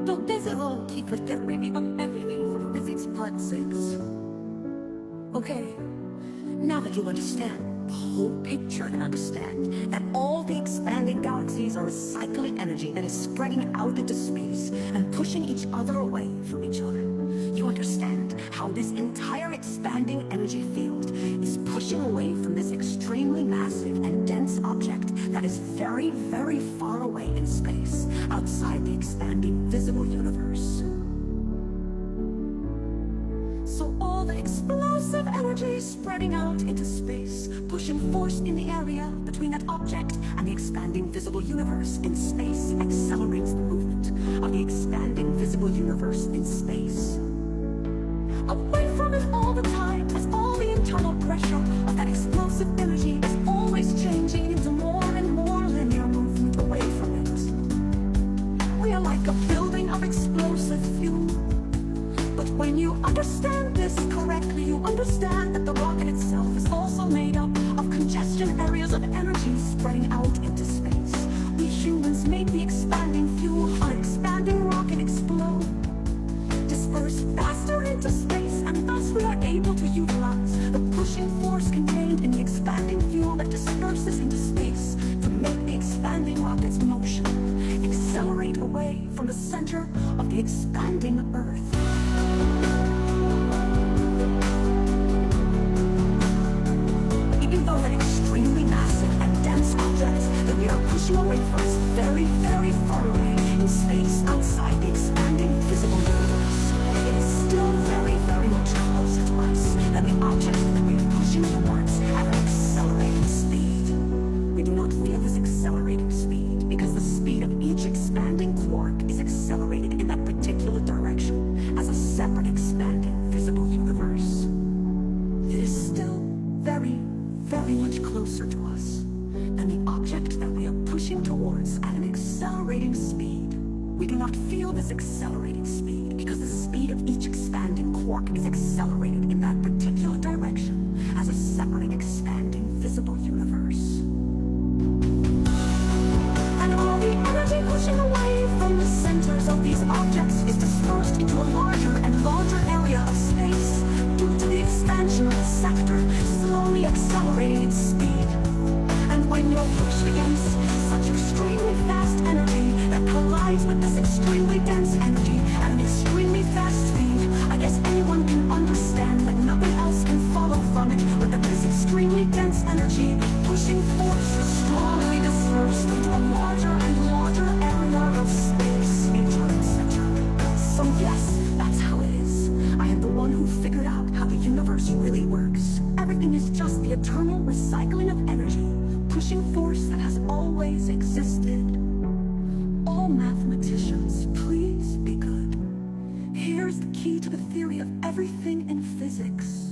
Don't there's a little keep it there, maybe on everything for physics part 6. Okay, now that you understand the whole picture and understand that all the expanding galaxies are recycling energy that is spreading out into space and pushing each other away from each other, you understand how this entire expanding energy field is pushing away from this extremely massive and dense object that is very, very far away in space, outside the expanding visible universe. So all the explosive energy spreading out into space, pushing force in the area between that object and the expanding visible universe in space accelerates the movement of the expanding visible universe in space. Away from it all the time, as all the internal pressure of that explosive energy is always changing into more and more linear movement away from it. We are like a building of explosive fuel. But when you understand this correctly, you understand that the rocket itself is also made up of congestion areas of energy spreading out into space. We humans made the expanding fuel, our expanding rocket explode, disperse faster into space, and thus we are able to utilize the pushing force contained in the expanding fuel that disperses into space to make the expanding rocket's motion accelerate away from the center of the expanding Earth. Even though that extremely massive and dense object that we are pushing away from is very, very far away in space outside the expanding visible universe, it is still very, very much closer to us than the object that we are pushing towards at an accelerating speed. We do not feel this accelerating speed because the speed of each expanding quark is accelerated in that particular direction as a separate expanding visible universe. It is still very, very much closer to us than the object that we are pushing towards at an accelerating speed. We do not feel this accelerating speed because the speed of each expanding quark is accelerated in that particular direction as a separate expanding visible universe. And all the energy pushing away from the centers of these objects is dispersed into a larger and larger area of space due to the expansion of the sector slowly accelerating its speed. And when you're pushed against such extremely fast energy that collides with this extremely dense energy at an extremely fast speed, I guess anyone can understand that nothing else can follow from it, but that this extremely dense energy pushing force is strongly dispersed into a larger and larger area of space, etc. So yes, that's how it is. I am the one who figured out how the universe really works. Everything is just the eternal recycling of energy, pushing force that has always existed. All mathematicians, please be good. Here's the key to the theory of everything in physics.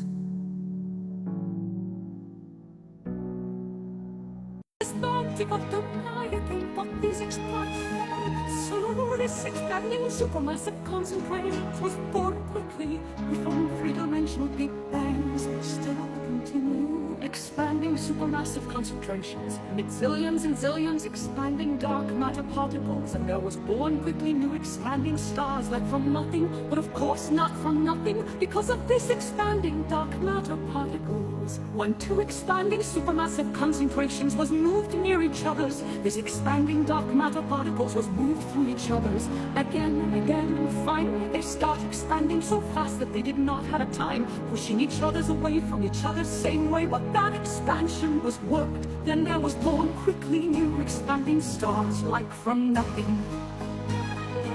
So this expanding supermassive concentration was born quickly from three-dimensional Big Bangs. Still continue expanding supermassive concentrations amid zillions and zillions expanding dark matter particles, and there was born quickly new expanding stars like from nothing, but of course not from nothing because of this expanding dark matter particles. When two expanding supermassive concentrations was moved near each other's, this expanding dark matter particles was moved through each other's again and again, and finally they start expanding so fast that they did not have a time pushing each other's away from each other's same way. But that expansion was worked, then there was born quickly new expanding stars like from nothing.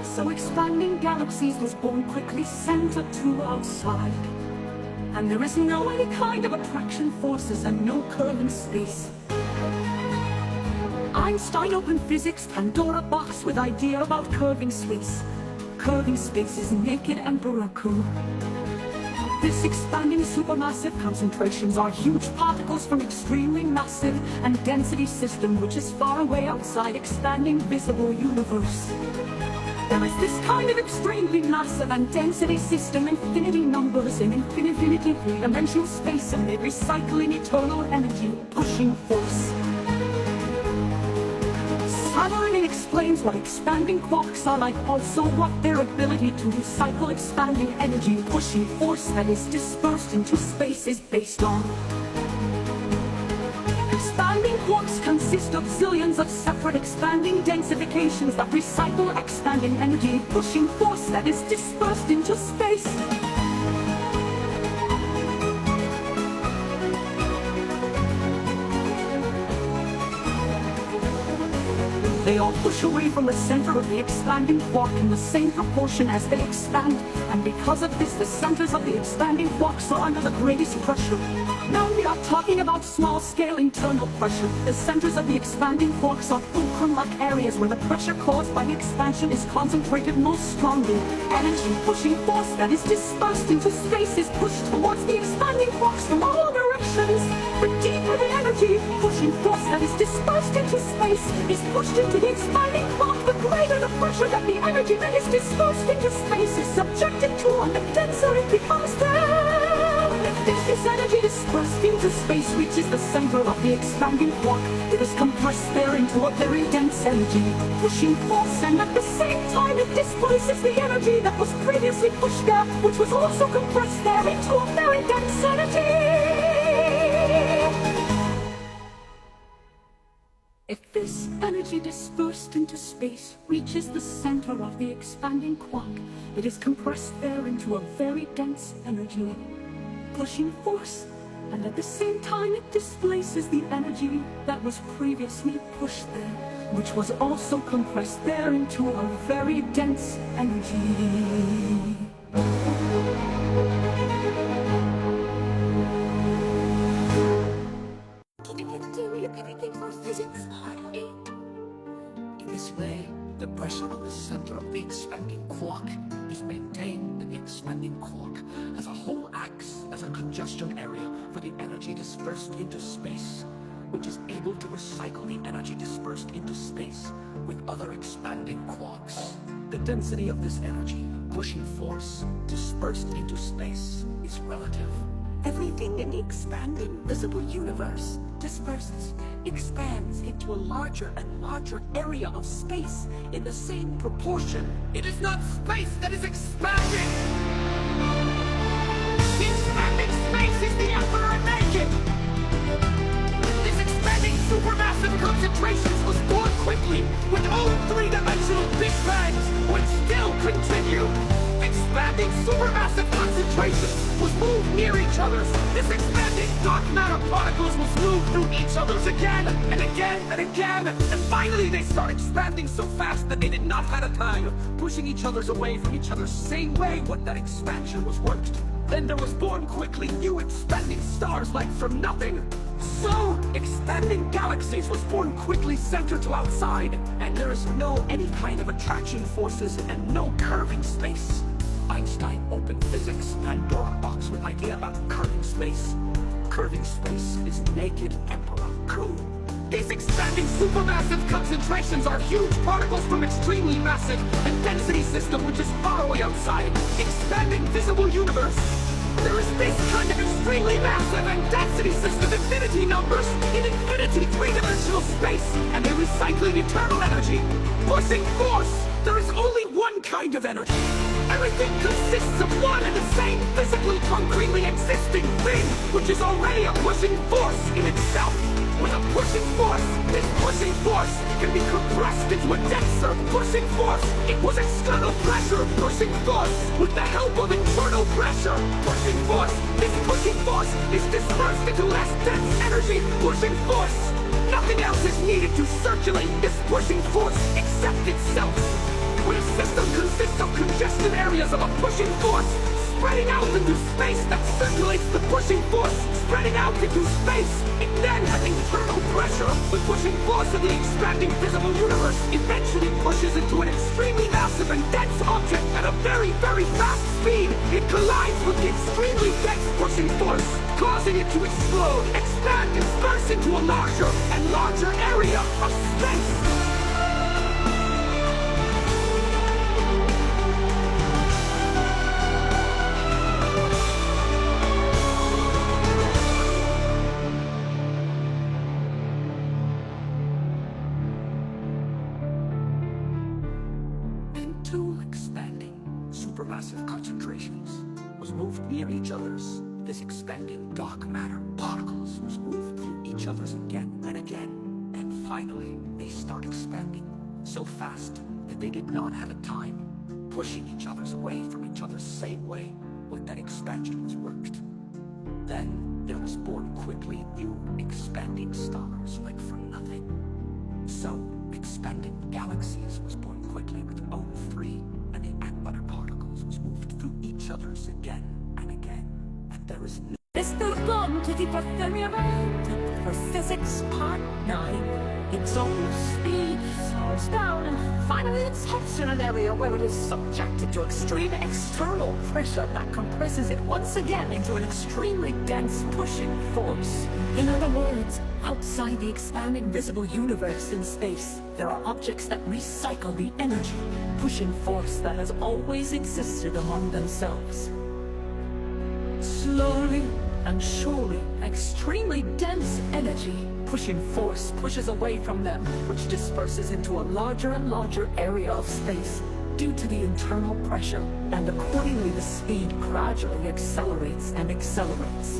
So expanding galaxies was born quickly center to outside, and there is no any kind of attraction forces and no curve in space. Einstein opened physics Pandora box with idea about curving space. Curving space is naked emperor cool. This expanding supermassive concentrations are huge particles from extremely massive and density system which is far away outside expanding visible universe. There is this kind of extremely massive and density system, infinity numbers in infinity three-dimensional space, and they recycle in eternal energy, pushing force. Severin explains what expanding quarks are like, also what their ability to recycle expanding energy pushing force that is dispersed into space is based on. Expanding quarks consist of zillions of separate expanding densifications that recycle expanding energy pushing force that is dispersed into space. They all push away from the center of the expanding quark in the same proportion as they expand, and because of this, the centers of the expanding quarks are under the greatest pressure. Now we are talking about small-scale internal pressure. The centers of the expanding quarks are fulcrum-like areas where the pressure caused by the expansion is concentrated most strongly. Energy pushing force that is dispersed into space is pushed towards the expanding quarks from all directions. The deeper the energy pushing force that is dispersed into space is pushed into the expanding quark, the greater the pressure that the energy that is dispersed into space is subjected to, and the denser it becomes there. If this energy dispersed into space reaches the center of the expanding quark, it is compressed there into a very dense energy pushing force, and at the same time it displaces the energy that was previously pushed there, which was also compressed there into a very dense energy. If this energy dispersed into space reaches the center of the expanding quark, it is compressed there into a very dense energy pushing force, and at the same time it displaces the energy that was previously pushed there, which was also compressed there into a very dense energy. Everything for physics, part 8. In this way, the pressure on the center of the expanding quark is maintained, and the expanding quark as a whole acts as a congestion area for the energy dispersed into space, which is able to recycle the energy dispersed into space with other expanding quarks. The density of this energy pushing force dispersed into space is relative. Everything in the expanding visible universe disperses, expands into a larger and larger area of space in the same proportion. It is not space that is expanding. The expanding space is the emperor naked. This expanding supermassive concentrations was born quickly with all three-dimensional Big Bangs, which still continue. Expanding supermassive concentrations was moved near each other. This expanding dark matter particles was moved through each other's again and again and again, and finally they start expanding so fast that they did not have a time pushing each other's away from each other's same way when that expansion was worked. Then there was born quickly new expanding stars like from nothing. So, expanding galaxies was born quickly center to outside, and there is no any kind of attraction forces and no curving space. Einstein opened physics Pandora box with idea about curving space. Curving space is naked emperor cool. These expanding supermassive concentrations are huge particles from extremely massive and density system which is far away outside. Expanding visible universe. There is this kind of extremely massive and density system infinity numbers in infinity three-dimensional space, and they recycling eternal energy. Pushing force. There is only one kind of energy. Everything consists of one and the same physically, concretely existing thing, which is already a pushing force in itself. With a pushing force, this pushing force can be compressed into a denser pushing force. It was external pressure pushing force with the help of internal pressure pushing force. This pushing force is dispersed into less dense energy pushing force. Nothing else is needed to circulate this pushing force except itself. When a system consists of congested areas of a pushing force spreading out into space that circulates the pushing force spreading out into space, it then has internal pressure. The pushing force of the expanding visible universe eventually pushes into an extremely massive and dense object at a very, very fast speed. It collides with the extremely dense pushing force, causing it to explode, expand, disperse into a larger and larger area of space. supermassive concentrations was moved near each other's. This expanding dark matter particles was moved through each other's again and again, and finally they start expanding so fast that they did not have a time, pushing each other's away from each other's same way when that expansion was worked. Then there was born quickly new expanding stars like from nothing. So expanding galaxies was born quickly with O3, and the antimatter particles was moved through each other's again and again. And there is no welcome to the Pythagorean for Physics Part 9. Its own speed slows down, and finally it stops in an area where it is subjected to extreme external pressure that compresses it once again into an extremely dense pushing force. In other words, outside the expanding visible universe in space, there are objects that recycle the energy, pushing force that has always existed among themselves. Slowly and surely, extremely dense energy pushing force pushes away from them, which disperses into a larger and larger area of space due to the internal pressure, and accordingly the speed gradually accelerates and accelerates.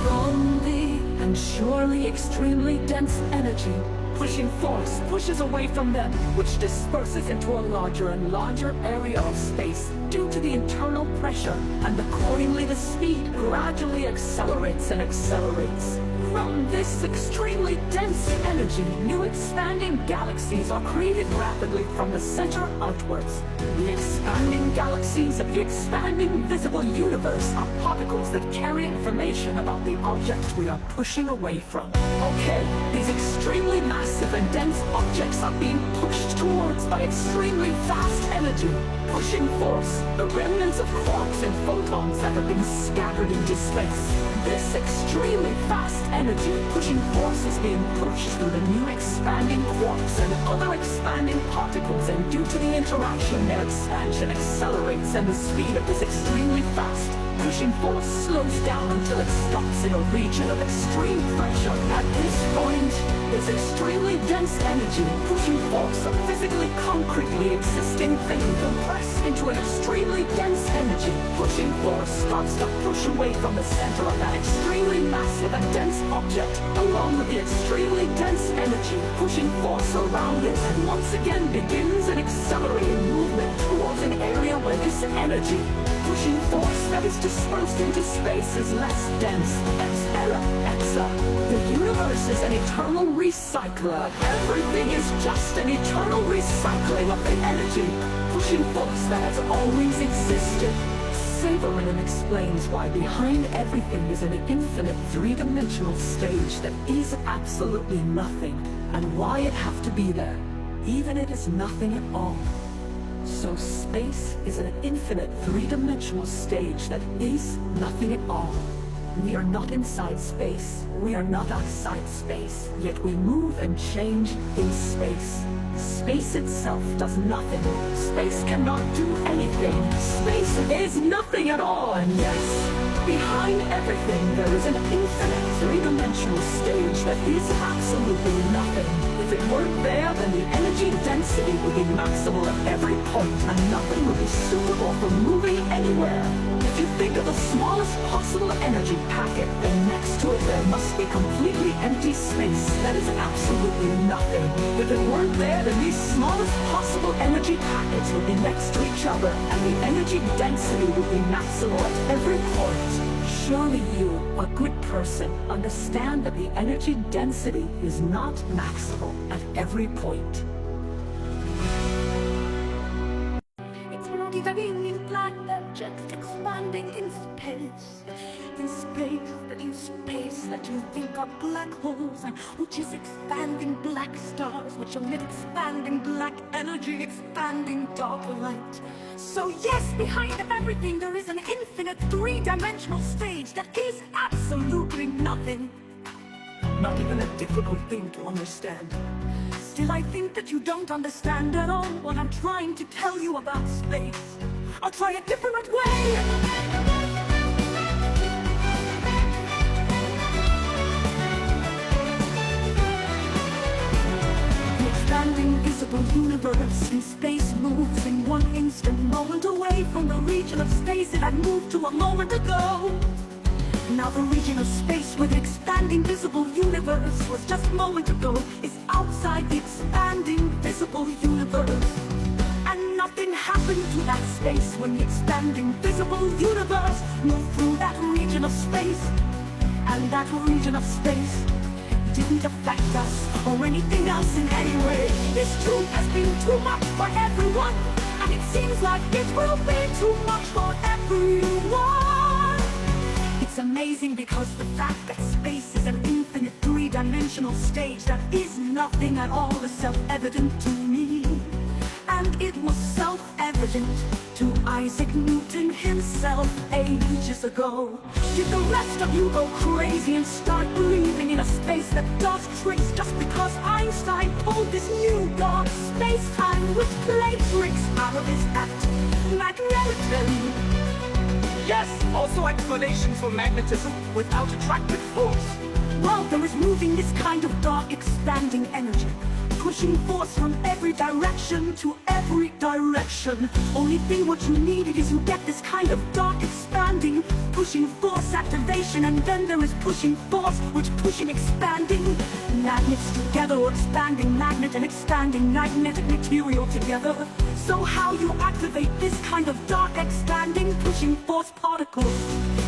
From the and surely extremely dense energy, pushing force pushes away from them, which disperses into a larger and larger area of space due to the internal pressure, and accordingly the speed gradually accelerates and accelerates. From this extremely dense energy, new expanding galaxies are created rapidly from the center outwards. The expanding galaxies of the expanding visible universe are particles that carry information about the object we are pushing away from. Okay, these extremely massive and dense objects are being pushed towards by extremely fast energy, pushing force, the remnants of quarks and photons that have been scattered into space. This extremely fast energy pushing force is being pushed through the new expanding quarks and other expanding particles, and due to the interaction, their expansion accelerates, and the speed of this extremely fast pushing force slows down until it stops in a region of extreme pressure. At this point, this extremely dense energy pushing force of physically concretely existing thing compressed into an extremely dense energy pushing force starts to push away from the center of that extremely massive and dense object, along with the extremely dense energy pushing force around it, and once again begins an accelerating movement towards an area where this energy pushing force that is dispersed into space is less dense. The universe is an eternal recycler. Everything is just an eternal recycling of the energy pushing force that has always existed. Saberman explains why behind everything is an infinite three-dimensional stage that is absolutely nothing, and why it have to be there, even it is nothing at all. So space is an infinite three-dimensional stage that is nothing at all. We are not inside space, we are not outside space, yet we move and change in space. Space itself does nothing. Space cannot do anything. Space is nothing at all, and yes, behind everything there is an infinite three-dimensional stage that is absolutely nothing. If it weren't there, then the energy density would be maximal at every point, and nothing would be suitable for moving anywhere. If you think of the smallest possible energy packet, then next to it there must be completely empty space that is absolutely nothing. If it weren't there, then these smallest possible energy packets would be next to each other, and the energy density would be maximal at every point. Surely you, a good person, understand that the energy density is not maximal at every point. It's moving in black objects expanding in space. In space, that you think are black holes, which is expanding black stars, which emit expanding black energy, expanding dark light. So yes, behind everything there is an infinite three-dimensional stage that is absolutely nothing. Not even a difficult thing to understand. Still, I think that you don't understand at all what I'm trying to tell you about space. I'll try a different way. The expanding visible universe in space moves in one one instant moment away from the region of space it had moved to a moment ago. Now the region of space with the expanding visible universe was just a moment ago is outside the expanding visible universe. And nothing happened to that space when the expanding visible universe moved through that region of space. And that region of space didn't affect us or anything else in any way. This truth has been too much for everyone, and it seems like it will be too much for everyone. It's amazing because the fact that space is an infinite three-dimensional stage that is nothing at all is self-evident to me. And it was self-evident to Isaac Newton himself ages ago. Did the rest of you go crazy and start believing in a space that does tricks just because Einstein pulled this new god space-time with play tricks out of his hat? Magnetism. Yes, also explanation for magnetism without attractive force. Well, there is moving this kind of dark expanding energy, pushing force from every direction to every direction. Only thing what you need is you get this kind of dark expanding, pushing force activation, and then there is pushing force, which pushing expanding magnets together, or expanding magnet and expanding magnetic material together. So how you activate this kind of dark expanding pushing force particles?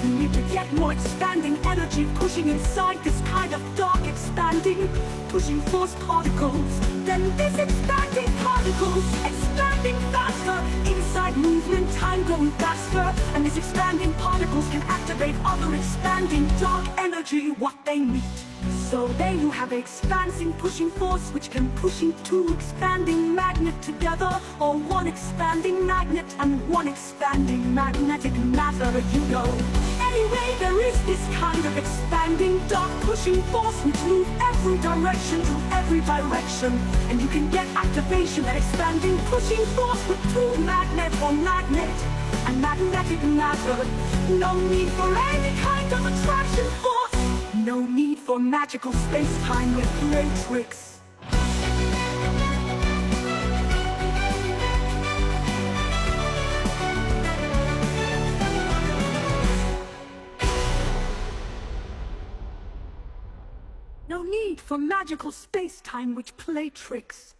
You need to get more expanding energy pushing inside this kind of dark expanding pushing force particles. Then this expanding particles expanding faster, inside movement time going faster, and these expanding particles can activate other expanding dark energy what they need. So there you have expansing pushing force, which can pushing two expanding magnet together, or one expanding magnet and one expanding magnetic matter, you know. Anyway, there is this kind of expanding dark pushing force which moves every direction to every direction, and you can get activation and expanding pushing force with two magnet or magnet and magnetic matter. No need for any kind of attraction force. No need for magical space-time with play tricks. No need for magical space-time which play tricks.